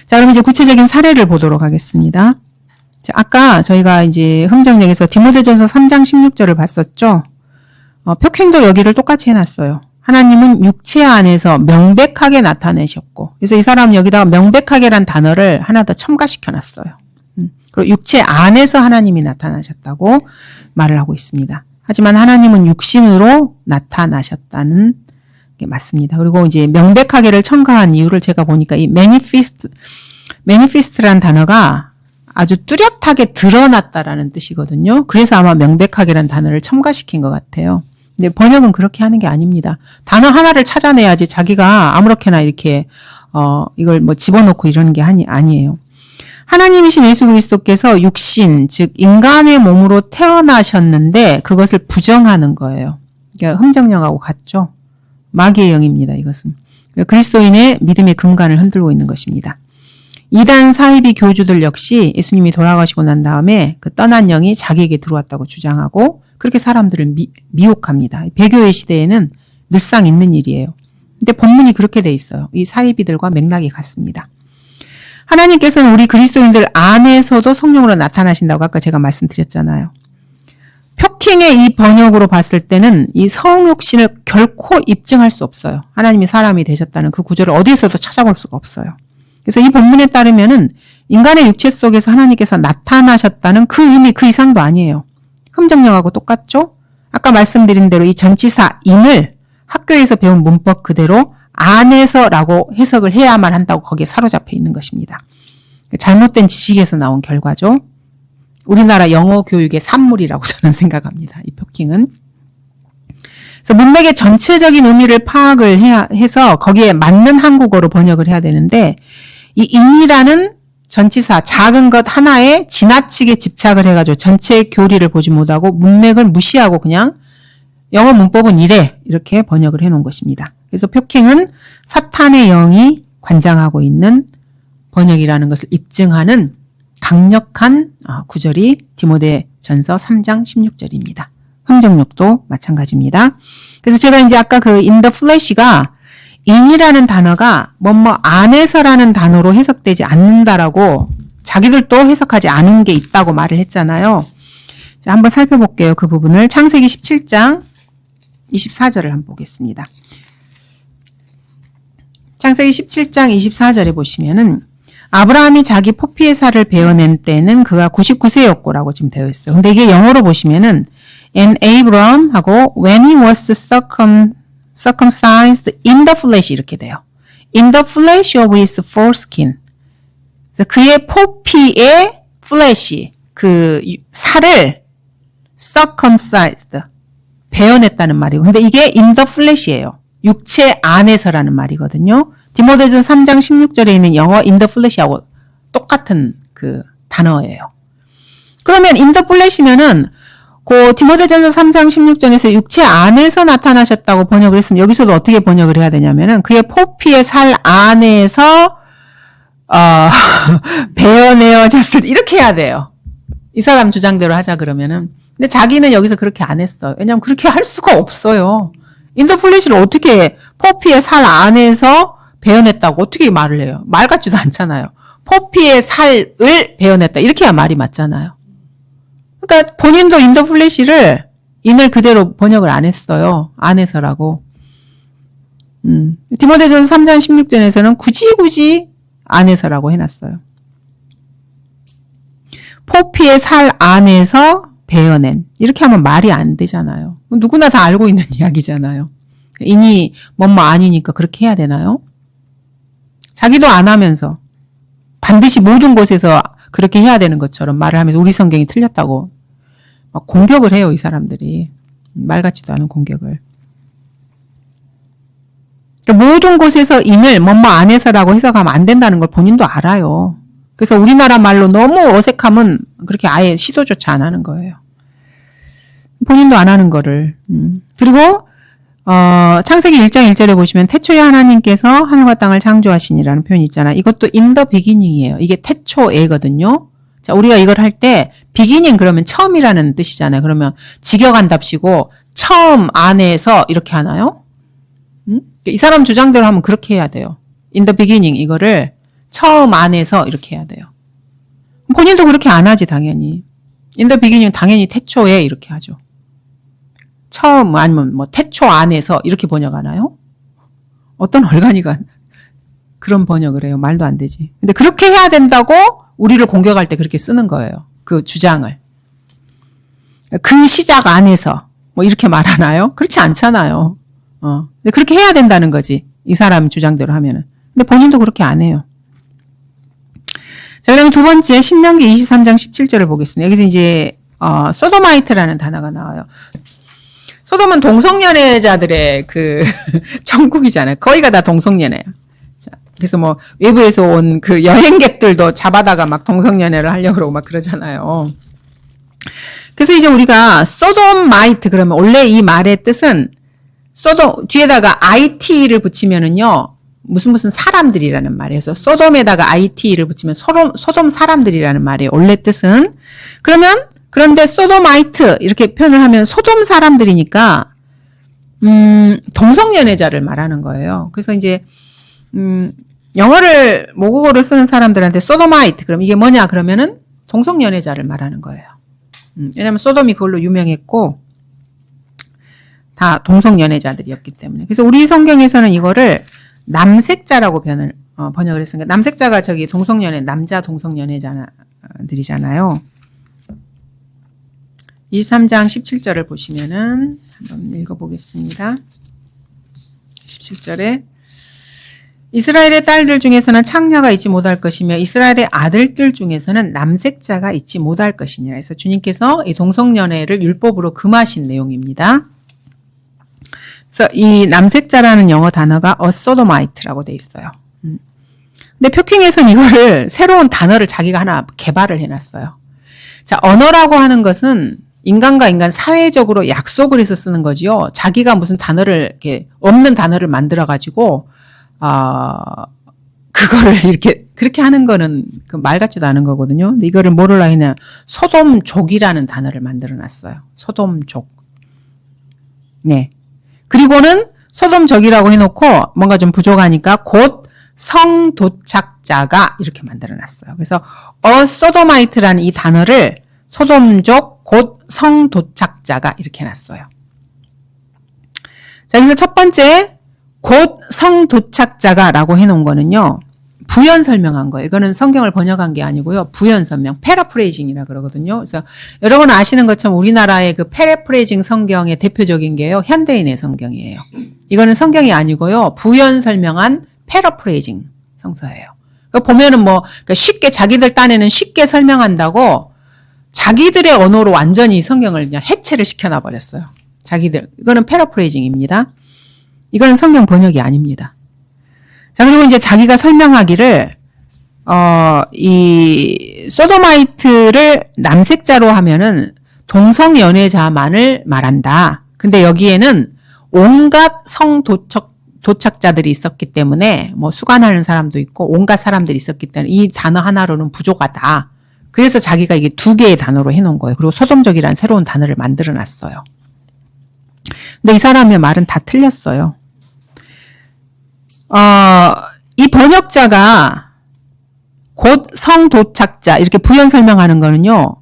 자, 그럼 이제 구체적인 사례를 보도록 하겠습니다. 자, 아까 저희가 이제 흥정역에서 디모데전서 3장 16절을 봤었죠. 표행도 여기를 똑같이 해놨어요. 하나님은 육체 안에서 명백하게 나타내셨고, 그래서 이 사람은 여기다가 명백하게란 단어를 하나 더 첨가시켜놨어요. 그리고 육체 안에서 하나님이 나타나셨다고 말을 하고 있습니다. 하지만 하나님은 육신으로 나타나셨다는 게 맞습니다. 그리고 이제 명백하게를 첨가한 이유를 제가 보니까 이 manifest라는 단어가 아주 뚜렷하게 드러났다라는 뜻이거든요. 그래서 아마 명백하게라는 단어를 첨가시킨 것 같아요. 근데 번역은 그렇게 하는 게 아닙니다. 단어 하나를 찾아내야지 자기가 아무렇게나 이렇게 이걸 뭐 집어넣고 이러는 게 아니에요. 하나님이신 예수 그리스도께서 육신, 즉 인간의 몸으로 태어나셨는데 그것을 부정하는 거예요. 그러니까 흠정령하고 같죠. 마귀의 영입니다. 이것은. 그리스도인의 믿음의 근간을 흔들고 있는 것입니다. 이단 사이비 교주들 역시 예수님이 돌아가시고 난 다음에 그 떠난 영이 자기에게 들어왔다고 주장하고 그렇게 사람들을 미혹합니다. 배교의 시대에는 늘상 있는 일이에요. 근데 본문이 그렇게 돼 있어요. 이 사이비들과 맥락이 같습니다. 하나님께서는 우리 그리스도인들 안에서도 성령으로 나타나신다고 아까 제가 말씀드렸잖아요. 표킹의 이 번역으로 봤을 때는 이 성육신을 결코 입증할 수 없어요. 하나님이 사람이 되셨다는 그 구절을 어디에서도 찾아볼 수가 없어요. 그래서 이 본문에 따르면은 인간의 육체 속에서 하나님께서 나타나셨다는 그 의미 그 이상도 아니에요. 흠정령하고 똑같죠? 아까 말씀드린 대로 이 전치사 인을 학교에서 배운 문법 그대로 안에서라고 해석을 해야만 한다고 거기에 사로잡혀 있는 것입니다. 잘못된 지식에서 나온 결과죠. 우리나라 영어 교육의 산물이라고 저는 생각합니다. 이 표킹은. 그래서 문맥의 전체적인 의미를 파악을 해서 거기에 맞는 한국어로 번역을 해야 되는데 이 인이라는 전치사 작은 것 하나에 지나치게 집착을 해가지고 전체 교리를 보지 못하고 문맥을 무시하고 그냥 영어 문법은 이래 이렇게 번역을 해놓은 것입니다. 그래서 표킹은 사탄의 영이 관장하고 있는 번역이라는 것을 입증하는 강력한 구절이 디모데전서 3장 16절입니다. 흥정력도 마찬가지입니다. 그래서 제가 이제 아까 그 in the flesh가 in이라는 단어가 뭐뭐 안에서라는 단어로 해석되지 않는다라고 자기들도 해석하지 않은 게 있다고 말을 했잖아요. 자, 한번 살펴볼게요. 그 부분을 창세기 17장 24절을 한번 보겠습니다. 창세기 17장 24절에 보시면은 아브라함이 자기 포피의 살을 베어낸 때는 그가 99세였고라고 지금 되어 있어요. 근데 이게 영어로 보시면은 And Abram 하고 when he was circumcised in the flesh 이렇게 돼요. In the flesh of his foreskin. 그의 포피의 flesh 그 살을 circumcised 베어냈다는 말이고 근데 이게 in the flesh예요. 육체 안에서라는 말이거든요. 디모데전서 3장 16절에 있는 영어 in the flesh하고 똑같은 그 단어예요. 그러면 in the flesh면은 그 디모데전서 3장 16절에서 육체 안에서 나타나셨다고 번역을 했으면 여기서도 어떻게 번역을 해야 되냐면은 그의 포피의 살 안에서 베어내어졌을 이렇게 해야 돼요. 이 사람 주장대로 하자 그러면은 근데 자기는 여기서 그렇게 안 했어요. 왜냐하면 그렇게 할 수가 없어요. in the flesh를 어떻게 포피의 살 안에서 베어냈다고 어떻게 말을 해요? 말 같지도 않잖아요. 포피의 살을 베어냈다. 이렇게 해야 말이 맞잖아요. 그러니까 본인도 in the flesh를 in을 그대로 번역을 안 했어요. 안에서라고. 디모데전서 3장 16절에서는 굳이 안에서라고 해놨어요. 포피의 살 안에서 베어낸. 이렇게 하면 말이 안 되잖아요. 누구나 다 알고 있는 이야기잖아요. 인이 뭐뭐 아니니까 그렇게 해야 되나요? 자기도 안 하면서 반드시 모든 곳에서 그렇게 해야 되는 것처럼 말을 하면서 우리 성경이 틀렸다고 막 공격을 해요. 이 사람들이. 말 같지도 않은 공격을. 그러니까 모든 곳에서 인을 뭐뭐 안에서라고 해석하면 안 된다는 걸 본인도 알아요. 그래서 우리나라 말로 너무 어색하면 그렇게 아예 시도조차 안 하는 거예요. 본인도 안 하는 거를. 그리고 창세기 1장 1절에 보시면 태초에 하나님께서 하늘과 땅을 창조하시니라는 표현이 있잖아요. 이것도 in the beginning이에요. 이게 태초에거든요. 자, 우리가 이걸 할 때 beginning 그러면 처음이라는 뜻이잖아요. 그러면 직역한답시고 처음 안에서 이렇게 하나요? 이 사람 주장대로 하면 그렇게 해야 돼요. in the beginning 이거를 처음 안에서 이렇게 해야 돼요. 본인도 그렇게 안 하지 당연히. In the beginning 당연히 태초에 이렇게 하죠. 처음 아니면 뭐 태초 안에서 이렇게 번역하나요? 어떤 얼간이가 그런 번역을 해요. 말도 안 되지. 근데 그렇게 해야 된다고 우리를 공격할 때 그렇게 쓰는 거예요. 그 주장을. 그 시작 안에서 뭐 이렇게 말하나요? 그렇지 않잖아요. 근데 그렇게 해야 된다는 거지. 이 사람 주장대로 하면은. 근데 본인도 그렇게 안 해요. 자, 그다음에 두 번째 신명기 23장 17절을 보겠습니다. 여기서 이제 소도마이트라는 단어가 나와요. 소돔은 동성연애자들의 그 천국이잖아요. 거기가 다 동성연애야. 자, 그래서 뭐 외부에서 온 그 여행객들도 잡아다가 막 동성연애를 하려고 그러고 막 그러잖아요. 그래서 이제 우리가 소돔마이트 그러면 원래 이 말의 뜻은 소돔 뒤에다가 IT를 붙이면은요. 무슨 사람들이라는 말이에요. 그래서 소돔에다가 IT를 붙이면 소돔 사람들이라는 말이에요. 원래 뜻은. 그런데 소도마이트 이렇게 표현을 하면 소돔 사람들이니까 동성연애자를 말하는 거예요. 그래서 이제 영어를 모국어로 쓰는 사람들한테 소도마이트 그럼 이게 뭐냐 그러면은 동성연애자를 말하는 거예요. 왜냐하면 소돔이 그걸로 유명했고 다 동성연애자들이었기 때문에. 그래서 우리 성경에서는 이거를 남색자라고 번역을 했으니까 남색자가 저기 동성연애 남자 동성연애자들이잖아요. 23장 17절을 보시면은 한번 읽어보겠습니다. 17절에 이스라엘의 딸들 중에서는 창녀가 있지 못할 것이며 이스라엘의 아들들 중에서는 남색자가 있지 못할 것이니라. 그래서 주님께서 이 동성연애를 율법으로 금하신 내용입니다. 그래서 이 남색자라는 영어 단어가 a sodomite라고 돼 있어요. 근데 표킹에서는 이거를 새로운 단어를 자기가 하나 개발을 해놨어요. 자, 언어라고 하는 것은 인간과 인간 사회적으로 약속을 해서 쓰는 거지요. 자기가 무슨 단어를 이렇게 없는 단어를 만들어 가지고 그거를 이렇게 그렇게 하는 거는 그 말 같지도 않은 거거든요. 근데 이거를 뭐를 하냐? 소돔족이라는 단어를 만들어 놨어요. 소돔족. 네. 그리고는 소돔족이라고 해놓고 뭔가 좀 부족하니까 곧 성도착자가 이렇게 만들어 놨어요. 그래서 소도마이트라는 이 단어를 소돔족 곧 성도착자가 이렇게 해놨어요. 자, 그래서 첫 번째 곧 성도착자가 라고 해놓은 거는요. 부연 설명한 거예요. 이거는 성경을 번역한 게 아니고요. 부연 설명, 패러프레이징이라 그러거든요. 그래서 여러분 아시는 것처럼 우리나라의 그 패러프레이징 성경의 대표적인 게요. 현대인의 성경이에요. 이거는 성경이 아니고요. 부연 설명한 패러프레이징 성서예요. 보면은 뭐 그러니까 쉽게 자기들 딴에는 쉽게 설명한다고 자기들의 언어로 완전히 성경을 그냥 해체를 시켜놔 버렸어요. 자기들. 이거는 패러프레이징입니다. 이거는 성경 번역이 아닙니다. 자, 그리고 이제 자기가 설명하기를 이 소도마이트를 남색자로 하면은 동성연애자만을 말한다. 근데 여기에는 온갖 성도착자들이 있었기 때문에 뭐 수관하는 사람도 있고 온갖 사람들이 있었기 때문에 이 단어 하나로는 부족하다. 그래서 자기가 이게 두 개의 단어로 해놓은 거예요. 그리고 소돔족이라는 새로운 단어를 만들어 놨어요. 근데 이 사람의 말은 다 틀렸어요. 이 번역자가 곧 성도착자 이렇게 부연 설명하는 거는요.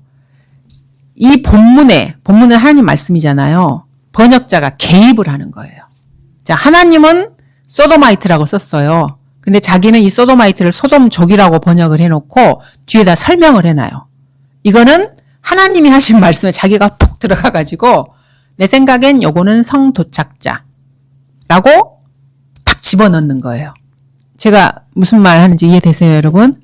이 본문은 하나님 말씀이잖아요. 번역자가 개입을 하는 거예요. 자, 하나님은 소도마이트라고 썼어요. 근데 자기는 이 소도마이트를 소돔족이라고 번역을 해놓고 뒤에다 설명을 해놔요. 이거는 하나님이 하신 말씀에 자기가 푹 들어가가지고 내 생각엔 요거는 성도착자라고 딱 집어넣는 거예요. 제가 무슨 말 하는지 이해되세요, 여러분?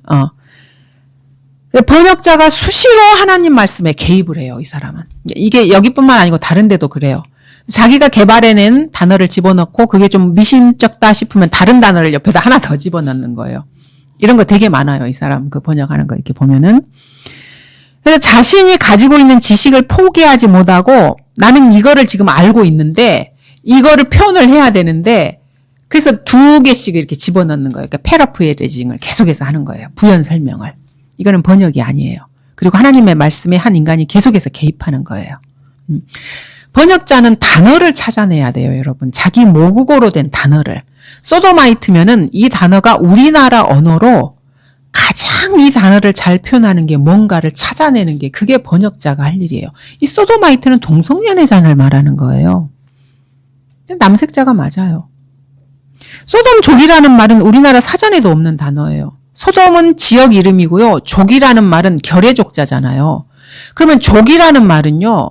번역자가 수시로 하나님 말씀에 개입을 해요, 이 사람은. 이게 여기뿐만 아니고 다른 데도 그래요. 자기가 개발해낸 단어를 집어넣고 그게 좀 미심쩍다 싶으면 다른 단어를 옆에다 하나 더 집어넣는 거예요. 이런 거 되게 많아요, 이 사람 그 번역하는 거 이렇게 보면은. 그래서 자신이 가지고 있는 지식을 포기하지 못하고 나는 이거를 지금 알고 있는데 이거를 표현을 해야 되는데 그래서 두 개씩 이렇게 집어넣는 거예요. 그러니까 패러프레이징을 계속해서 하는 거예요. 부연 설명을. 이거는 번역이 아니에요. 그리고 하나님의 말씀에 한 인간이 계속해서 개입하는 거예요. 번역자는 단어를 찾아내야 돼요, 여러분. 자기 모국어로 된 단어를. 소도마이트면은 이 단어가 우리나라 언어로 가장 이 단어를 잘 표현하는 게 뭔가를 찾아내는 게 그게 번역자가 할 일이에요. 이 소도마이트는 동성연애자를 말하는 거예요. 남색자가 맞아요. 소돔족이라는 말은 우리나라 사전에도 없는 단어예요. 소돔은 지역 이름이고요. 족이라는 말은 결의족자잖아요. 그러면 족이라는 말은요.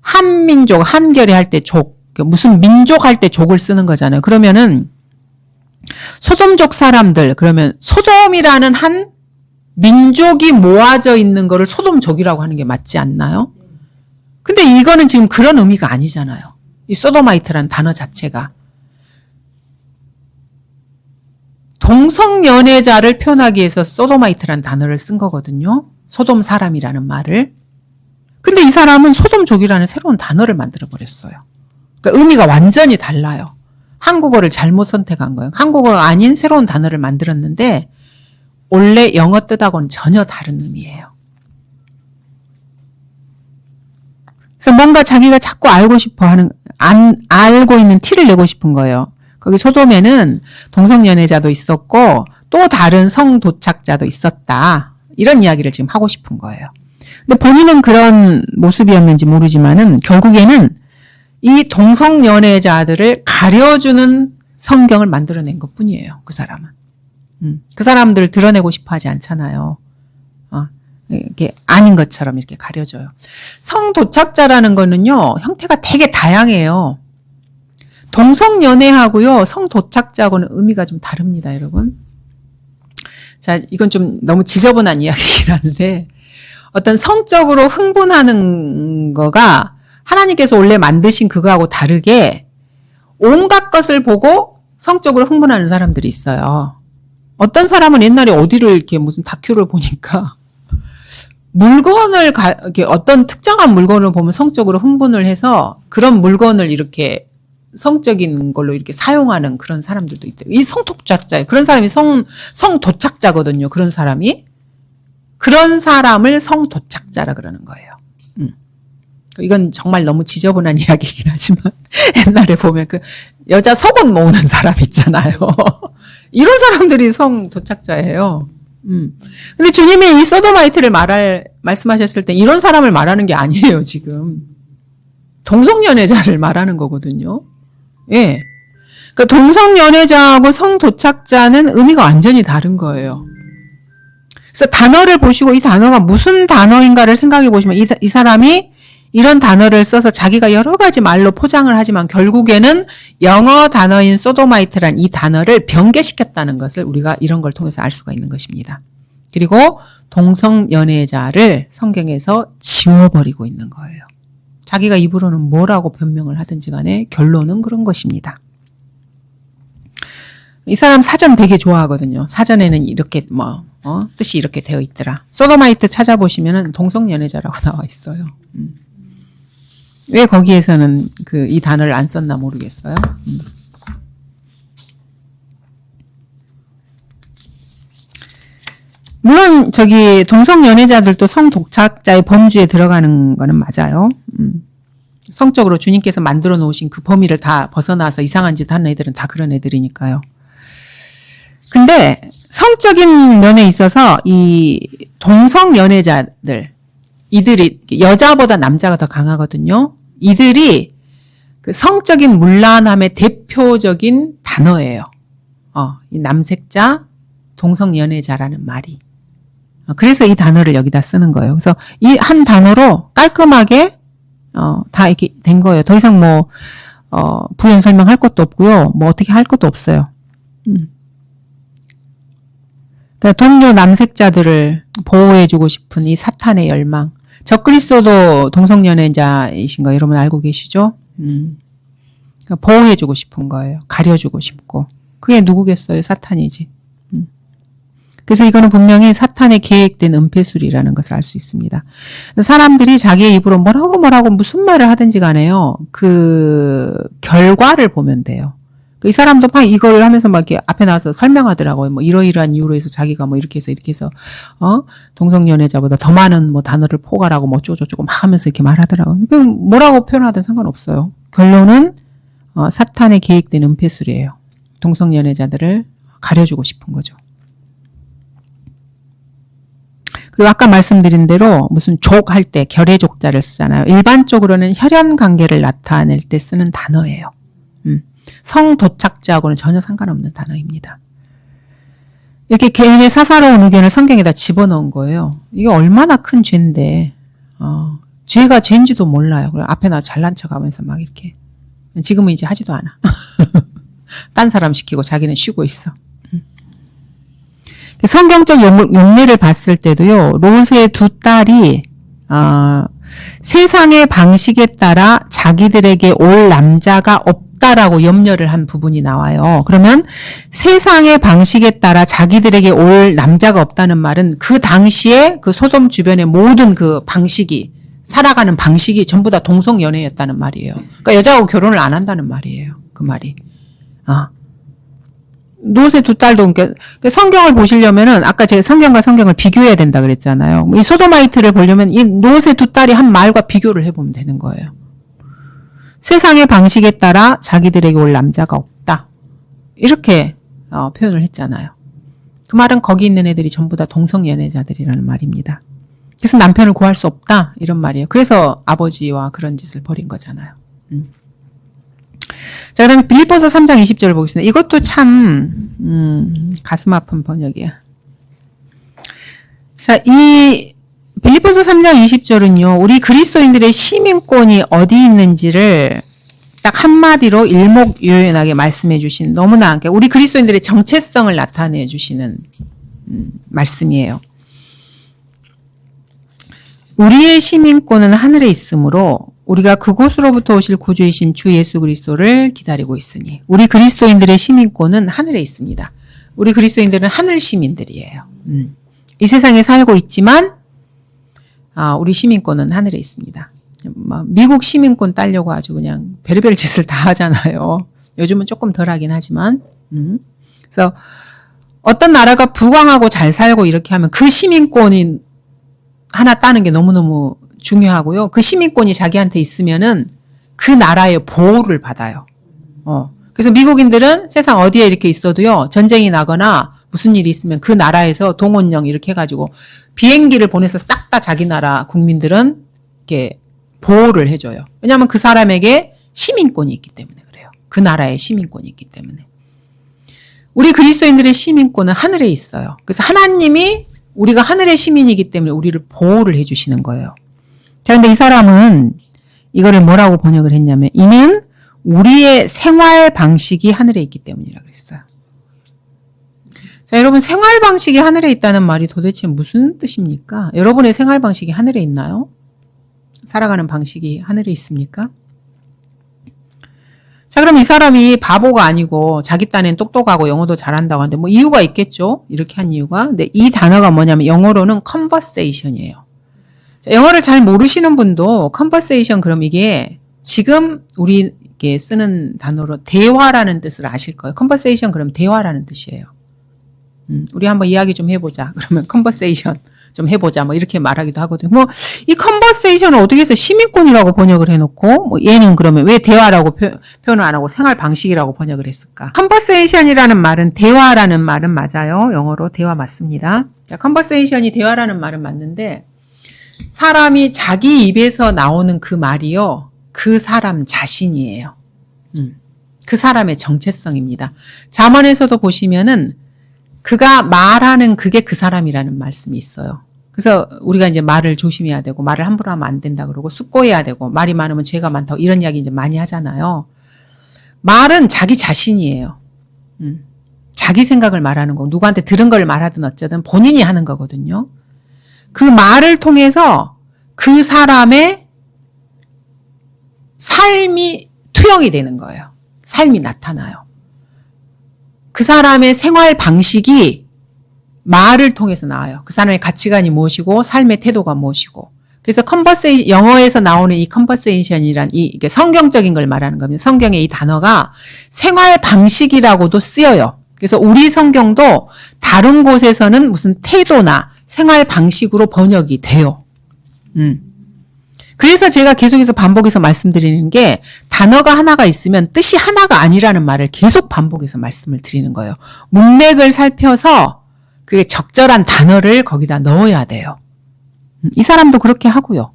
한민족, 한결에 할 때 족, 무슨 민족 할 때 족을 쓰는 거잖아요. 그러면은 소돔족 사람들, 그러면 소돔이라는 한 민족이 모아져 있는 거를 소돔족이라고 하는 게 맞지 않나요? 근데 이거는 지금 그런 의미가 아니잖아요. 이 소도마이트라는 단어 자체가. 동성연애자를 표현하기 위해서 소도마이트라는 단어를 쓴 거거든요. 소돔 사람이라는 말을. 근데 이 사람은 소돔족이라는 새로운 단어를 만들어버렸어요. 그러니까 의미가 완전히 달라요. 한국어를 잘못 선택한 거예요. 한국어가 아닌 새로운 단어를 만들었는데 원래 영어 뜻하고는 전혀 다른 의미예요. 그래서 뭔가 자기가 자꾸 알고 싶어 하는, 알고 있는 티를 내고 싶은 거예요. 거기 소돔에는 동성연애자도 있었고 또 다른 성도착자도 있었다. 이런 이야기를 지금 하고 싶은 거예요. 근데 본인은 그런 모습이었는지 모르지만은 결국에는 이 동성연애자들을 가려주는 성경을 만들어낸 것 뿐이에요. 그 사람은. 그 사람들을 드러내고 싶어 하지 않잖아요. 이렇게 아닌 것처럼 이렇게 가려줘요. 성도착자라는 거는요, 형태가 되게 다양해요. 동성연애하고요, 성도착자하고는 의미가 좀 다릅니다, 여러분. 자, 이건 좀 너무 지저분한 이야기긴 한데, 어떤 성적으로 흥분하는 거가 하나님께서 원래 만드신 그거하고 다르게 온갖 것을 보고 성적으로 흥분하는 사람들이 있어요. 어떤 사람은 옛날에 어디를 이렇게 무슨 다큐를 보니까 물건을 이렇게 어떤 특정한 물건을 보면 성적으로 흥분을 해서 그런 물건을 이렇게 성적인 걸로 이렇게 사용하는 그런 사람들도 있대요. 이 성도착자예요. 그런 사람이 성도착자거든요. 그런 사람이. 그런 사람을 성도착자라 그러는 거예요. 이건 정말 너무 지저분한 이야기이긴 하지만 옛날에 보면 그 여자 속옷 모으는 사람 있잖아요. 이런 사람들이 성도착자예요. 근데 주님이 이 소도마이트를 말씀하셨을 때 이런 사람을 말하는 게 아니에요, 지금. 동성연애자를 말하는 거거든요. 예. 그러니까 동성연애자하고 성도착자는 의미가 완전히 다른 거예요. 그래서 단어를 보시고 이 단어가 무슨 단어인가를 생각해 보시면 이 사람이 이런 단어를 써서 자기가 여러 가지 말로 포장을 하지만 결국에는 영어 단어인 소도마이트란 이 단어를 변개시켰다는 것을 우리가 이런 걸 통해서 알 수가 있는 것입니다. 그리고 동성연애자를 성경에서 지워버리고 있는 거예요. 자기가 입으로는 뭐라고 변명을 하든지 간에 결론은 그런 것입니다. 이 사람 사전 되게 좋아하거든요. 사전에는 이렇게 뜻이 이렇게 되어 있더라. 소도마이트 찾아보시면은 동성연애자라고 나와 있어요. 왜 거기에서는 이 단어를 안 썼나 모르겠어요. 물론 동성연애자들도 성독착자의 범주에 들어가는 거는 맞아요. 성적으로 주님께서 만들어 놓으신 그 범위를 다 벗어나서 이상한 짓 하는 애들은 다 그런 애들이니까요. 근데 성적인 면에 있어서 이 동성연애자들, 이들이 여자보다 남자가 더 강하거든요. 이들이 그 성적인 문란함의 대표적인 단어예요. 이 남색자, 동성연애자라는 말이. 그래서 이 단어를 여기다 쓰는 거예요. 그래서 이 한 단어로 깔끔하게 다 이렇게 된 거예요. 더 이상 부연 설명할 것도 없고요. 어떻게 할 것도 없어요. 그러니까 동료 남색자들을 보호해주고 싶은 이 사탄의 열망. 적그리스도도 동성연애자이신 거 여러분 알고 계시죠? 그러니까 보호해주고 싶은 거예요. 가려주고 싶고. 그게 누구겠어요? 사탄이지. 그래서 이거는 분명히 사탄의 계획된 은폐술이라는 것을 알 수 있습니다. 사람들이 자기의 입으로 뭐라고 무슨 말을 하든지 간에요. 그 결과를 보면 돼요. 이 사람도 막 이걸 하면서 막 이렇게 앞에 나와서 설명하더라고요. 이러이러한 이유로 해서 자기가 이렇게 해서 동성연애자보다 더 많은 단어를 포괄하고 어쩌고저쩌고 막 하면서 이렇게 말하더라고요. 그 뭐라고 표현하든 상관없어요. 결론은 사탄의 계획된 은폐술이에요. 동성연애자들을 가려주고 싶은 거죠. 그 아까 말씀드린 대로 무슨 족 할 때 결의족자를 쓰잖아요. 일반적으로는 혈연 관계를 나타낼 때 쓰는 단어예요. 성도착자하고는 전혀 상관없는 단어입니다. 이렇게 개인의 사사로운 의견을 성경에다 집어넣은 거예요. 이게 얼마나 큰 죄인데 죄가 죄인지도 몰라요. 그리고 앞에 나 잘난 척하면서 막 이렇게. 지금은 이제 하지도 않아. 딴 사람 시키고 자기는 쉬고 있어. 성경적 용례를 봤을 때도요. 롯의 두 딸이 세상의 방식에 따라 자기들에게 올 남자가 없다라고 염려를 한 부분이 나와요. 그러면 세상의 방식에 따라 자기들에게 올 남자가 없다는 말은 그 당시에 그 소돔 주변의 모든 그 방식이 살아가는 방식이 전부 다 동성연애였다는 말이에요. 그러니까 여자하고 결혼을 안 한다는 말이에요. 그 말이. 롯의 두 딸도, 그러니까 성경을 보시려면은, 아까 제가 성경과 성경을 비교해야 된다 그랬잖아요. 이 소도마이트를 보려면 이 롯의 두 딸이 한 말과 비교를 해보면 되는 거예요. 세상의 방식에 따라 자기들에게 올 남자가 없다. 이렇게 표현을 했잖아요. 그 말은 거기 있는 애들이 전부 다 동성연애자들이라는 말입니다. 그래서 남편을 구할 수 없다. 이런 말이에요. 그래서 아버지와 그런 짓을 벌인 거잖아요. 자, 그 다음에 빌립보서 3장 20절을 보겠습니다. 이것도 참 가슴 아픈 번역이야. 자, 이 빌립보서 3장 20절은요. 우리 그리스도인들의 시민권이 어디 있는지를 딱 한마디로 일목요연하게 말씀해 주신 너무나 우리 그리스도인들의 정체성을 나타내 주시는 말씀이에요. 우리의 시민권은 하늘에 있으므로 우리가 그곳으로부터 오실 구주이신 주 예수 그리스도를 기다리고 있으니 우리 그리스도인들의 시민권은 하늘에 있습니다. 우리 그리스도인들은 하늘 시민들이에요. 이 세상에 살고 있지만 우리 시민권은 하늘에 있습니다. 미국 시민권 따려고 아주 그냥 별의별 짓을 다 하잖아요. 요즘은 조금 덜하긴 하지만 그래서 어떤 나라가 부강하고 잘 살고 이렇게 하면 그 시민권이 하나 따는 게 너무너무 중요하고요. 그 시민권이 자기한테 있으면은 그 나라의 보호를 받아요. 그래서 미국인들은 세상 어디에 이렇게 있어도요, 전쟁이 나거나 무슨 일이 있으면 그 나라에서 동원령 이렇게 해가지고 비행기를 보내서 싹 다 자기 나라 국민들은 이렇게 보호를 해줘요. 왜냐하면 그 사람에게 시민권이 있기 때문에 그래요. 그 나라의 시민권이 있기 때문에. 우리 그리스도인들의 시민권은 하늘에 있어요. 그래서 하나님이 우리가 하늘의 시민이기 때문에 우리를 보호를 해주시는 거예요. 자, 근데 이 사람은 이거를 뭐라고 번역을 했냐면, 이는 우리의 생활 방식이 하늘에 있기 때문이라고 그랬어요. 자, 여러분, 생활 방식이 하늘에 있다는 말이 도대체 무슨 뜻입니까? 여러분의 생활 방식이 하늘에 있나요? 살아가는 방식이 하늘에 있습니까? 자, 그럼 이 사람이 바보가 아니고 자기 딴엔 똑똑하고 영어도 잘한다고 하는데 뭐 이유가 있겠죠? 이렇게 한 이유가. 근데 이 단어가 뭐냐면 영어로는 conversation이에요. 자, 영어를 잘 모르시는 분도 conversation, 그럼 이게 지금 우리 이게 쓰는 단어로 대화라는 뜻을 아실 거예요. conversation 그럼 대화라는 뜻이에요. 우리 한번 이야기 좀 해보자. 그러면 conversation 좀 해보자. 뭐 이렇게 말하기도 하거든요. 뭐 이 conversation을 어떻게 해서 시민권이라고 번역을 해놓고 뭐 얘는 그러면 왜 대화라고 표현을 안 하고 생활 방식이라고 번역을 했을까? conversation이라는 말은 대화라는 말은 맞아요. 영어로 대화 맞습니다. 자, conversation이 대화라는 말은 맞는데 사람이 자기 입에서 나오는 그 말이요, 그 사람 자신이에요. 그 사람의 정체성입니다. 잠언에서도 보시면은 그가 말하는 그게 그 사람이라는 말씀이 있어요. 그래서 우리가 이제 말을 조심해야 되고 말을 함부로 하면 안 된다 그러고 숙고해야 되고 말이 많으면 죄가 많다고 이런 이야기 이제 많이 하잖아요. 말은 자기 자신이에요. 자기 생각을 말하는 거, 누구한테 들은 걸 말하든 어쩌든 본인이 하는 거거든요. 그 말을 통해서 그 사람의 삶이 투영이 되는 거예요. 삶이 나타나요. 그 사람의 생활 방식이 말을 통해서 나와요. 그 사람의 가치관이 무엇이고 삶의 태도가 무엇이고. 그래서 conversation, 영어에서 나오는 이 conversation이란 이게 성경적인 걸 말하는 겁니다. 성경의 이 단어가 생활 방식이라고도 쓰여요. 그래서 우리 성경도 다른 곳에서는 무슨 태도나 생활 방식으로 번역이 돼요. 그래서 제가 계속해서 반복해서 말씀드리는 게 단어가 하나가 있으면 뜻이 하나가 아니라는 말을 계속 반복해서 말씀을 드리는 거예요. 문맥을 살펴서 그게 적절한 단어를 거기다 넣어야 돼요. 이 사람도 그렇게 하고요.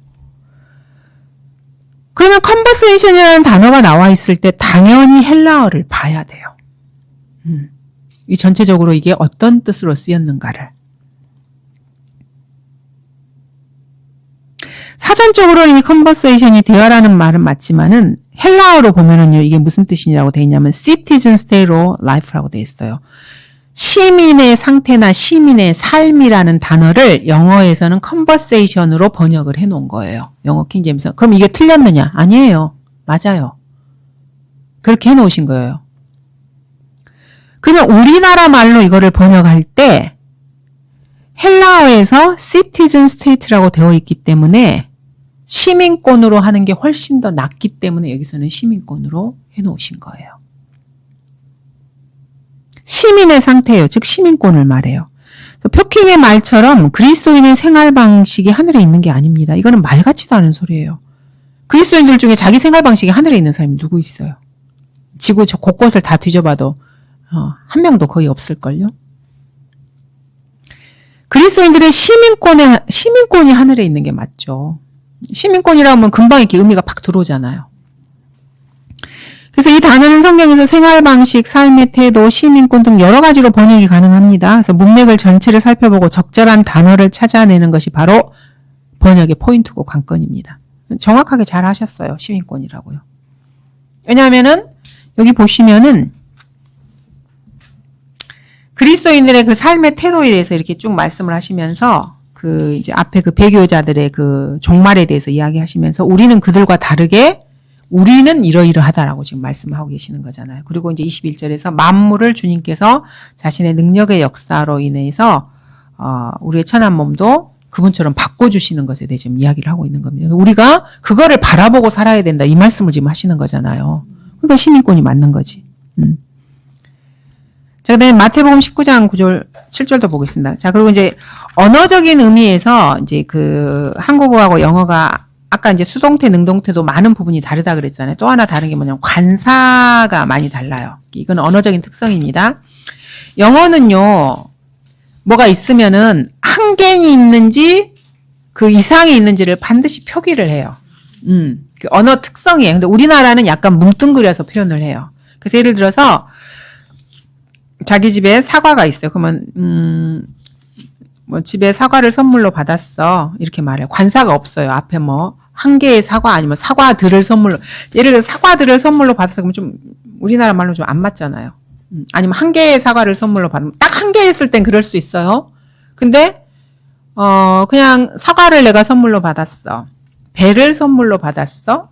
그러면 conversation이라는 단어가 나와 있을 때 당연히 헬라어를 봐야 돼요. 이 전체적으로 이게 어떤 뜻으로 쓰였는가를. 사전적으로는 이 conversation이 대화라는 말은 맞지만은 헬라어로 보면은요, 이게 무슨 뜻이냐고 되어 있냐면 citizen state of life라고 되어 있어요. 시민의 상태나 시민의 삶이라는 단어를 영어에서는 conversation으로 번역을 해 놓은 거예요. 영어 킹제임스. 그럼 이게 틀렸느냐? 아니에요. 맞아요. 그렇게 해 놓으신 거예요. 그러면 우리나라 말로 이거를 번역할 때 헬라어에서 citizen state라고 되어 있기 때문에 시민권으로 하는 게 훨씬 더 낫기 때문에 여기서는 시민권으로 해 놓으신 거예요. 시민의 상태예요. 즉 시민권을 말해요. 표킹의 말처럼 그리스도인의 생활 방식이 하늘에 있는 게 아닙니다. 이거는 말 같지도 않은 소리예요. 그리스도인들 중에 자기 생활 방식이 하늘에 있는 사람이 누구 있어요? 지구 저 곳곳을 다 뒤져봐도 한 명도 거의 없을걸요? 그리스도인들의 시민권이 하늘에 있는 게 맞죠. 시민권이라고 하면 금방 이렇게 의미가 팍 들어오잖아요. 그래서 이 단어는 성경에서 생활 방식, 삶의 태도, 시민권 등 여러 가지로 번역이 가능합니다. 그래서 문맥을 전체를 살펴보고 적절한 단어를 찾아내는 것이 바로 번역의 포인트고 관건입니다. 정확하게 잘 하셨어요. 시민권이라고요. 왜냐하면은 여기 보시면은 그리스도인들의 그 삶의 태도에 대해서 이렇게 쭉 말씀을 하시면서 그 이제 앞에 그 배교자들의 그 종말에 대해서 이야기하시면서 우리는 그들과 다르게 우리는 이러이러하다라고 지금 말씀하고 계시는 거잖아요. 그리고 이제 21절에서 만물을 주님께서 자신의 능력의 역사로 인해서 우리의 천한 몸도 그분처럼 바꿔주시는 것에 대해 지금 이야기를 하고 있는 겁니다. 우리가 그거를 바라보고 살아야 된다 이 말씀을 지금 하시는 거잖아요. 그러니까 시민권이 맞는 거지. 자, 그다음에 마태복음 19장 9절 7절도 보겠습니다. 자, 그리고 이제 언어적인 의미에서 이제 그 한국어하고 영어가 아까 이제 수동태, 능동태도 많은 부분이 다르다 그랬잖아요. 또 하나 다른 게 뭐냐면 관사가 많이 달라요. 이건 언어적인 특성입니다. 영어는요, 뭐가 있으면은 한계이 있는지 그 이상이 있는지를 반드시 표기를 해요. 그 언어 특성이에요. 근데 우리나라는 약간 뭉뚱그려서 표현을 해요. 그래서 예를 들어서 자기 집에 사과가 있어요. 그러면 뭐 집에 사과를 선물로 받았어. 이렇게 말해요. 관사가 없어요. 앞에 뭐 한 개의 사과 아니면 사과들을 선물로 예를 들어 사과들을 선물로 받았어. 그러면 좀 우리나라 말로 좀 안 맞잖아요. 아니면 한 개의 사과를 선물로 받으면 딱 한 개 했을 땐 그럴 수 있어요. 근데 그냥 사과를 내가 선물로 받았어. 배를 선물로 받았어.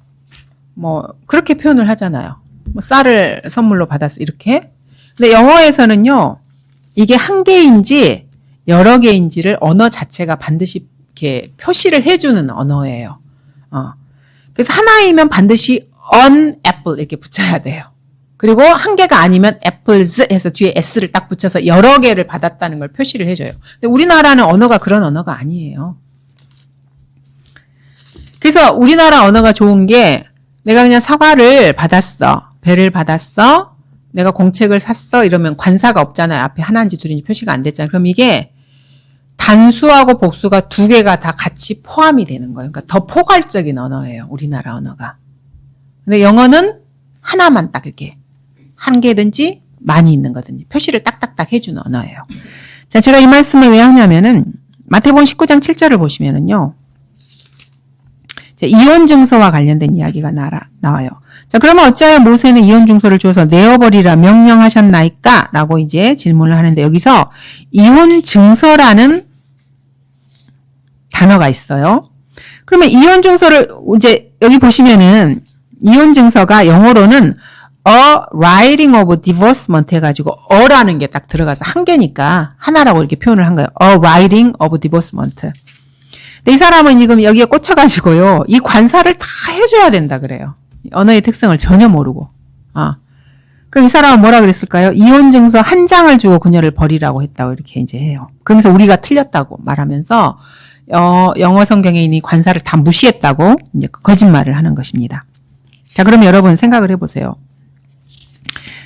뭐 그렇게 표현을 하잖아요. 뭐 쌀을 선물로 받았어. 이렇게. 근데 영어에서는요. 이게 한 개인지 여러 개인지를 언어 자체가 반드시 이렇게 표시를 해주는 언어예요. 그래서 하나이면 반드시 on apple 이렇게 붙여야 돼요. 그리고 한 개가 아니면 apples 해서 뒤에 s를 딱 붙여서 여러 개를 받았다는 걸 표시를 해줘요. 근데 우리나라는 언어가 그런 언어가 아니에요. 그래서 우리나라 언어가 좋은 게 내가 그냥 사과를 받았어. 배를 받았어. 내가 공책을 샀어. 이러면 관사가 없잖아요. 앞에 하나인지 둘인지 표시가 안 됐잖아요. 그럼 이게 단수하고 복수가 두 개가 다 같이 포함이 되는 거예요. 그러니까 더 포괄적인 언어예요. 우리나라 언어가. 근데 영어는 하나만 딱 이렇게 한 개든지 많이 있는 거든지 표시를 딱딱딱 해주는 언어예요. 자, 제가 이 말씀을 왜 하냐면은 마태복음 19장 7절을 보시면은요. 이혼 증서와 관련된 이야기가 나와요. 자, 그러면 어찌하여 모세는 이혼 증서를 주어서 내어버리라 명령하셨나이까? 라고 이제 질문을 하는데 여기서 이혼 증서라는 단어가 있어요. 그러면 이혼 증서를 이제 여기 보시면은 이혼 증서가 영어로는 a writing of divorcement 해가지고 어라는 게 딱 들어가서 한 개니까 하나라고 이렇게 표현을 한 거예요. a writing of divorcement. 근데 이 사람은 지금 여기에 꽂혀가지고요. 이 관사를 다 해줘야 된다 그래요. 언어의 특성을 전혀 모르고. 그럼 이 사람은 뭐라 그랬을까요? 이혼 증서 한 장을 주고 그녀를 버리라고 했다고 이렇게 이제 해요. 그러면서 우리가 틀렸다고 말하면서 영어 성경에 있는 관사를 다 무시했다고 이제 거짓말을 하는 것입니다. 자, 그럼 여러분 생각을 해보세요.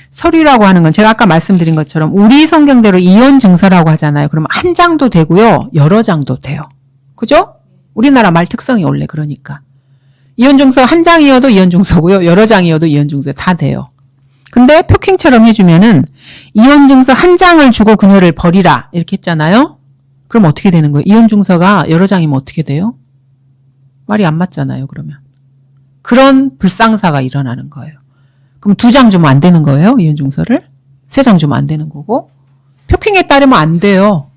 서류라고 하는 건 제가 아까 말씀드린 것처럼 우리 성경대로 이혼 증서라고 하잖아요. 그러면 한 장도 되고요. 여러 장도 돼요. 그죠? 우리나라 말 특성이 원래 그러니까. 이혼증서 한 장이어도 이혼증서고요. 여러 장이어도 이혼증서 다 돼요. 근데 표킹처럼 해주면은 이혼증서 한 장을 주고 그녀를 버리라 이렇게 했잖아요. 그럼 어떻게 되는 거예요? 이혼증서가 여러 장이면 어떻게 돼요? 말이 안 맞잖아요. 그러면. 그런 불상사가 일어나는 거예요. 그럼 2장 주면 안 되는 거예요. 이혼증서를. 3장 주면 안 되는 거고. 표킹에 따르면 안 돼요.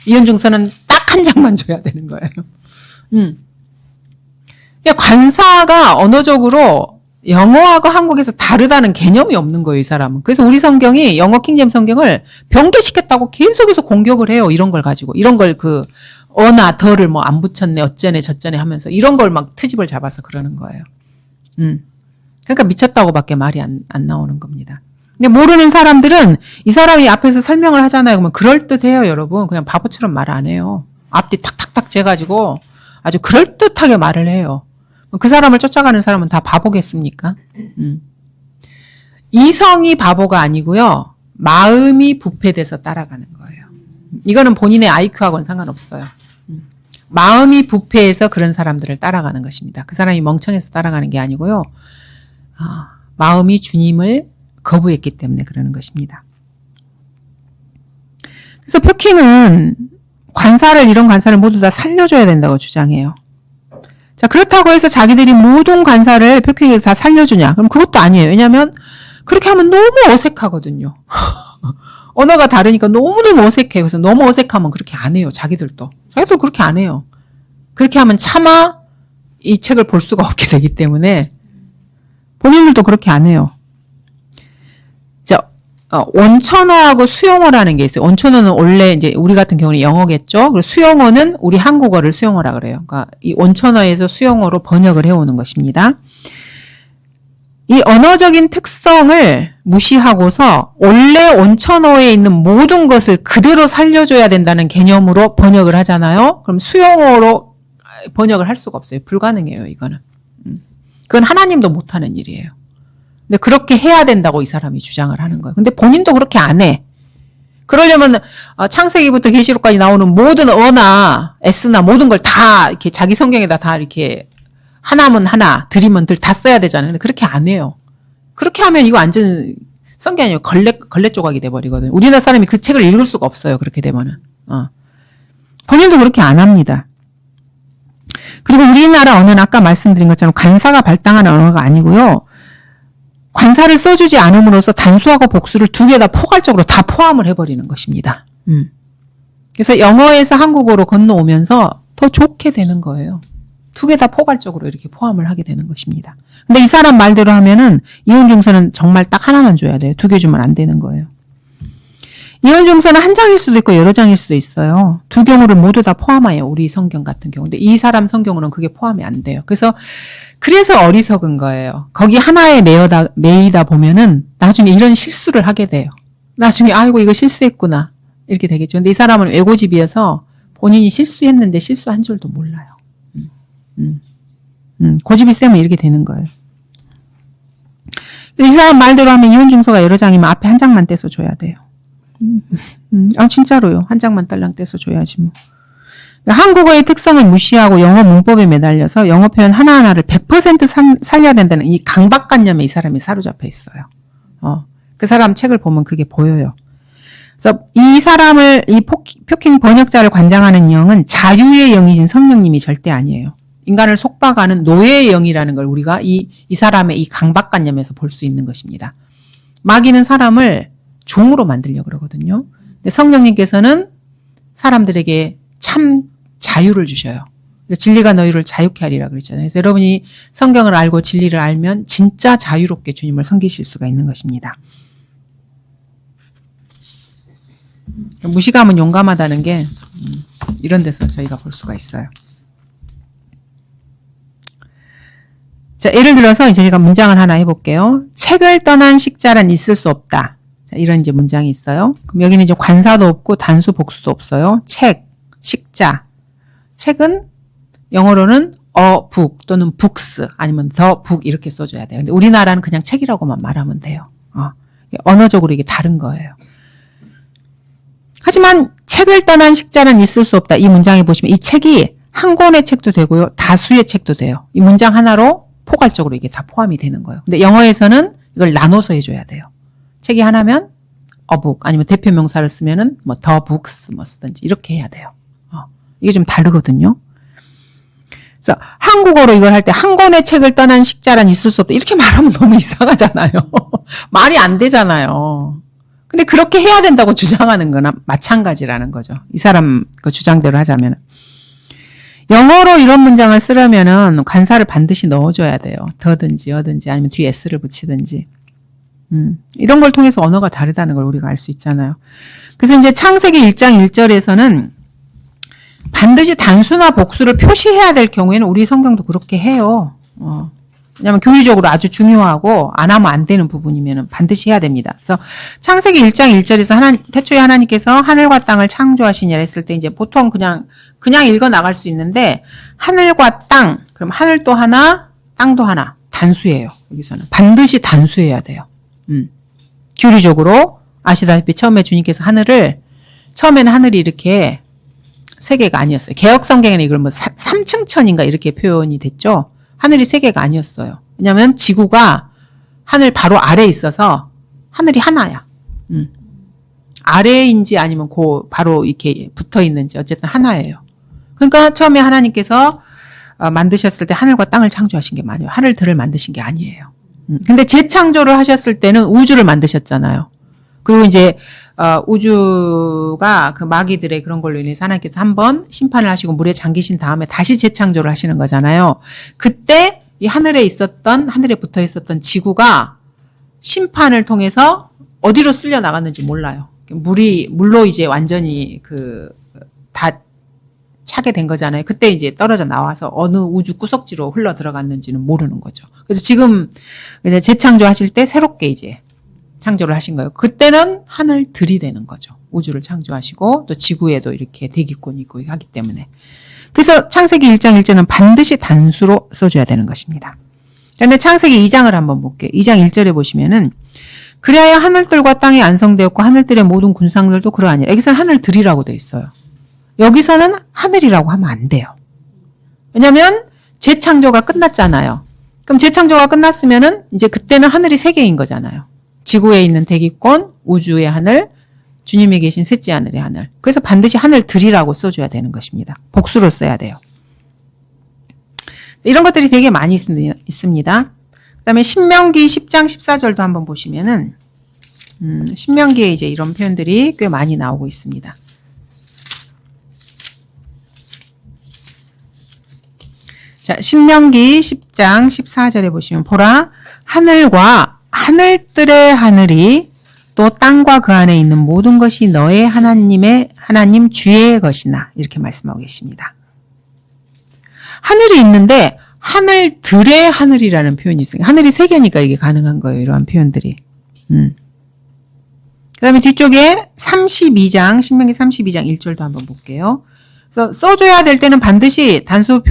이혼증서는 딱 한 장만 줘야 되는 거예요. 그러니까 관사가 언어적으로 영어하고 한국에서 다르다는 개념이 없는 거예요, 이 사람은. 그래서 우리 성경이 영어 킹제임 성경을 변개시켰다고 계속해서 공격을 해요. 이런 걸 가지고. 이런 걸 어나 더를 뭐 안 붙였네, 어쩌네, 저쩌네 하면서 이런 걸 막 트집을 잡아서 그러는 거예요. 그러니까 미쳤다고밖에 말이 안 나오는 겁니다. 근데 모르는 사람들은 이 사람이 앞에서 설명을 하잖아요. 그러면 그럴듯해요, 여러분. 그냥 바보처럼 말 안 해요. 앞뒤 탁탁탁 재가지고 아주 그럴듯하게 말을 해요. 그 사람을 쫓아가는 사람은 다 바보겠습니까? 이성이 바보가 아니고요. 마음이 부패돼서 따라가는 거예요. 이거는 본인의 IQ하고는 상관없어요. 마음이 부패해서 그런 사람들을 따라가는 것입니다. 그 사람이 멍청해서 따라가는 게 아니고요. 마음이 주님을 거부했기 때문에 그러는 것입니다. 그래서 표킹은 이런 관사를 모두 다 살려줘야 된다고 주장해요. 자, 그렇다고 해서 자기들이 모든 관사를 표킹에서 다 살려주냐? 그럼 그것도 아니에요. 왜냐하면 그렇게 하면 너무 어색하거든요. 언어가 다르니까 너무너무 어색해요. 그래서 너무 어색하면 그렇게 안 해요. 자기들도 그렇게 안 해요. 그렇게 하면 차마 이 책을 볼 수가 없게 되기 때문에 본인들도 그렇게 안 해요. 원천어하고 수용어라는 게 있어요. 원천어는 원래 이제 우리 같은 경우는 영어겠죠. 그리고 수용어는 우리 한국어를 수용어라 그래요. 그러니까 이 원천어에서 수용어로 번역을 해오는 것입니다. 이 언어적인 특성을 무시하고서 원래 원천어에 있는 모든 것을 그대로 살려줘야 된다는 개념으로 번역을 하잖아요. 그럼 수용어로 번역을 할 수가 없어요. 불가능해요, 이거는. 그건 하나님도 못하는 일이에요. 근데 그렇게 해야 된다고 이 사람이 주장을 하는 거예요. 근데 본인도 그렇게 안 해. 그러려면 창세기부터 계시록까지 나오는 모든 어나 S나 모든 걸 다 이렇게 자기 성경에다 다 이렇게 하나면 하나, 들이면 들 다 써야 되잖아요. 근데 그렇게 안 해요. 그렇게 하면 이거 완전 성경이 아니고 걸레 조각이 돼버리거든요. 우리나라 사람이 그 책을 읽을 수가 없어요. 그렇게 되면은. 본인도 그렇게 안 합니다. 그리고 우리나라 언어는 아까 말씀드린 것처럼 관사가 발당하는 언어가 아니고요. 관사를 써주지 않음으로써 단수하고 복수를 2개 다 포괄적으로 다 포함을 해버리는 것입니다. 그래서 영어에서 한국어로 건너오면서 더 좋게 되는 거예요. 2개 다 포괄적으로 이렇게 포함을 하게 되는 것입니다. 근데 이 사람 말대로 하면은 이혼증서는 정말 딱 하나만 줘야 돼요. 2개 주면 안 되는 거예요. 이혼증서는 한 장일 수도 있고 여러 장일 수도 있어요. 2 경우를 모두 다 포함해요. 우리 성경 같은 경우. 근데 이 사람 성경으로는 그게 포함이 안 돼요. 그래서 어리석은 거예요. 거기 하나에 매이다 보면은 나중에 이런 실수를 하게 돼요. 나중에 아이고 이거 실수했구나 이렇게 되겠죠. 근데 이 사람은 외고집이어서 본인이 실수했는데 실수한 줄도 몰라요. 고집이 세면 이렇게 되는 거예요. 이 사람 말대로 하면 이혼증서가 여러 장이면 앞에 한 장만 떼서 줘야 돼요. 진짜로요. 한 장만 딸랑 떼서 줘야지 뭐. 한국어의 특성을 무시하고 영어 문법에 매달려서 영어 표현 하나하나를 100% 살려야 된다는 이 강박관념에 이 사람이 사로잡혀 있어요. 그 사람 책을 보면 그게 보여요. 그래서 이 사람을, 이 표킹 번역자를 관장하는 영은 자유의 영이신 성령님이 절대 아니에요. 인간을 속박하는 노예의 영이라는 걸 우리가 이 사람의 이 강박관념에서 볼 수 있는 것입니다. 마귀는 사람을 종으로 만들려고 그러거든요. 근데 성령님께서는 사람들에게 참 자유를 주셔요. 진리가 너희를 자유케 하리라 그랬잖아요. 그래서 여러분이 성경을 알고 진리를 알면 진짜 자유롭게 주님을 섬기실 수가 있는 것입니다. 무시감은 용감하다는 게 이런 데서 저희가 볼 수가 있어요. 자, 예를 들어서 이제 제가 문장을 하나 해볼게요. 책을 떠난 식자란 있을 수 없다. 자, 이런 이제 문장이 있어요. 그럼 여기는 이제 관사도 없고 단수 복수도 없어요. 책, 식자. 책은 영어로는 a book 또는 books 아니면 the book 이렇게 써줘야 돼요. 근데 우리나라는 그냥 책이라고만 말하면 돼요. 언어적으로 이게 다른 거예요. 하지만 책을 떠난 식자는 있을 수 없다. 이 문장에 보시면 이 책이 한 권의 책도 되고요. 다수의 책도 돼요. 이 문장 하나로 포괄적으로 이게 다 포함이 되는 거예요. 근데 영어에서는 이걸 나눠서 해줘야 돼요. 책이 하나면 a book 아니면 대표 명사를 쓰면은 뭐 the books 뭐 쓰든지 이렇게 해야 돼요. 이게 좀 다르거든요. 그래서 한국어로 이걸 할 때 한 권의 책을 떠난 식자란 있을 수 없다. 이렇게 말하면 너무 이상하잖아요. 말이 안 되잖아요. 근데 그렇게 해야 된다고 주장하는 거나 마찬가지라는 거죠. 이 사람 그 주장대로 하자면. 영어로 이런 문장을 쓰려면은 관사를 반드시 넣어줘야 돼요. 더든지 어든지 아니면 뒤에 s를 붙이든지. 이런 걸 통해서 언어가 다르다는 걸 우리가 알 수 있잖아요. 그래서 이제 창세기 1장 1절에서는 반드시 단수나 복수를 표시해야 될 경우에는 우리 성경도 그렇게 해요. 왜냐하면 교리적으로 아주 중요하고 안 하면 안 되는 부분이면 반드시 해야 됩니다. 그래서 창세기 1장 1절에서 태초에 하나님께서 하늘과 땅을 창조하시니라 했을 때 이제 보통 그냥 읽어 나갈 수 있는데 하늘과 땅, 그럼 하늘도 하나, 땅도 하나. 단수예요. 여기서는. 반드시 단수해야 돼요. 교리적으로 아시다시피 처음에 주님께서 처음에는 하늘이 이렇게 세 개가 아니었어요. 개혁성경에는 이걸 뭐 3층 천인가 이렇게 표현이 됐죠. 하늘이 세 개가 아니었어요. 왜냐하면 지구가 하늘 바로 아래에 있어서 하늘이 하나야. 아래인지 아니면 바로 이렇게 붙어 있는지 어쨌든 하나예요. 그러니까 처음에 하나님께서 만드셨을 때 하늘과 땅을 창조하신 게 맞아요. 하늘들을 만드신 게 아니에요. 근데 재창조를 하셨을 때는 우주를 만드셨잖아요. 그리고 이제 우주가 그 마귀들의 그런 걸로 인해서 하나님께서 한번 심판을 하시고 물에 잠기신 다음에 다시 재창조를 하시는 거잖아요. 그때 이 하늘에 붙어 있었던 지구가 심판을 통해서 어디로 쓸려 나갔는지 몰라요. 물로 이제 완전히 다 차게 된 거잖아요. 그때 이제 떨어져 나와서 어느 우주 구석지로 흘러 들어갔는지는 모르는 거죠. 그래서 지금 이제 재창조하실 때 새롭게 이제 창조를 하신 거예요. 그때는 하늘들이 되는 거죠. 우주를 창조하시고 또 지구에도 이렇게 대기권이 있고 하기 때문에. 그래서 창세기 1장 1절은 반드시 단수로 써줘야 되는 것입니다. 그런데 창세기 2장을 한번 볼게요. 2장 1절에 보시면은 그리하여 하늘들과 땅이 안성되었고 하늘들의 모든 군상들도 그러하니라. 여기서는 하늘들이라고 되어 있어요. 여기서는 하늘이라고 하면 안 돼요. 왜냐하면 재창조가 끝났잖아요. 그럼 재창조가 끝났으면은 이제 그때는 하늘이 세 개인 거잖아요. 지구에 있는 대기권, 우주의 하늘, 주님이 계신 셋째 하늘의 하늘. 그래서 반드시 하늘들이라고 써줘야 되는 것입니다. 복수로 써야 돼요. 이런 것들이 되게 많이 있습니다. 그 다음에 신명기 10장 14절도 한번 보시면은 신명기에 이제 이런 표현들이 꽤 많이 나오고 있습니다. 자, 신명기 10장 14절에 보시면 보라 하늘과 하늘들의 하늘이 또 땅과 그 안에 있는 모든 것이 너의 하나님 주의 것이나 이렇게 말씀하고 계십니다. 하늘이 있는데 하늘들의 하늘이라는 표현이 있어요. 하늘이 세 개니까 이게 가능한 거예요. 이러한 표현들이. 그 다음에 뒤쪽에 32장 신명기 32장 1절도 한번 볼게요. 그래서 써줘야 될 때는 반드시 단수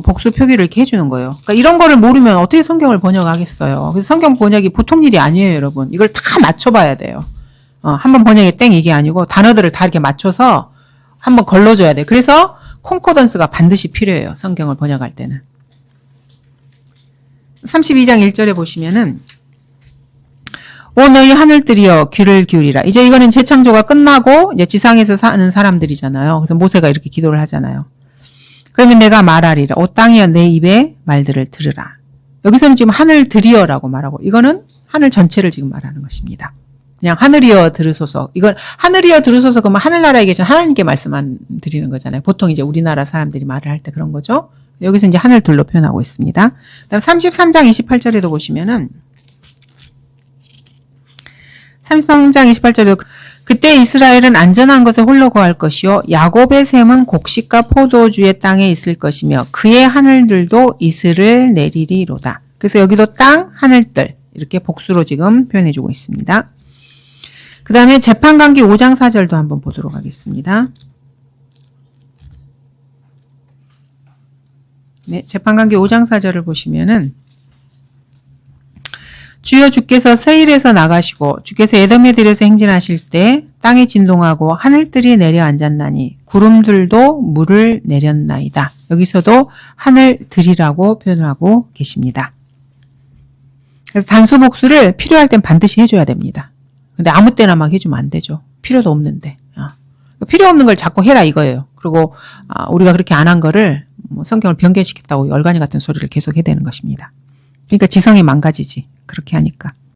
복수 표기를 이렇게 해주는 거예요. 그러니까 이런 거를 모르면 어떻게 성경을 번역하겠어요. 그래서 성경 번역이 보통 일이 아니에요, 여러분. 이걸 다 맞춰봐야 돼요. 한번 번역이 땡 이게 아니고 단어들을 다 이렇게 맞춰서 한번 걸러줘야 돼요. 그래서 콘코던스가 반드시 필요해요. 성경을 번역할 때는. 32장 1절에 보시면은 오 너희 하늘들이여 귀를 기울이라. 이제 이거는 재창조가 끝나고 이제 지상에서 사는 사람들이잖아요. 그래서 모세가 이렇게 기도를 하잖아요. 그러면 내가 말하리라. 오 땅이여 내 입의 말들을 들으라. 여기서는 지금 하늘들이여라고 말하고 이거는 하늘 전체를 지금 말하는 것입니다. 그냥 하늘이여 들으소서. 이건 하늘이여 들으소서 그러면 하늘나라에 계신 하나님께 말씀만 드리는 거잖아요. 보통 이제 우리나라 사람들이 말을 할 때 그런 거죠. 여기서 이제 하늘들로 표현하고 있습니다. 그다음 33장 28절에도 보시면은 33장 28절에 그때 이스라엘은 안전한 것에 홀로 거할 것이요 야곱의 샘은 곡식과 포도주의 땅에 있을 것이며 그의 하늘들도 이슬을 내리리로다. 그래서 여기도 땅, 하늘들 이렇게 복수로 지금 표현해주고 있습니다. 그 다음에 재판관기 5장 4절도 한번 보도록 하겠습니다. 네, 재판관기 5장 4절을 보시면은 주여 주께서 세일에서 나가시고 주께서 에돔에 들여서 행진하실 때 땅이 진동하고 하늘들이 내려앉았나니 구름들도 물을 내렸나이다. 여기서도 하늘들이라고 표현하고 계십니다. 그래서 단수 복수를 필요할 땐 반드시 해줘야 됩니다. 근데 아무 때나 막 해주면 안 되죠. 필요도 없는데. 필요 없는 걸 자꾸 해라 이거예요. 그리고 우리가 그렇게 안 한 거를 성경을 변개시켰다고 열간이 같은 소리를 계속 해대는 것입니다. 그러니까 지성이 망가지지. 그렇게 하니까.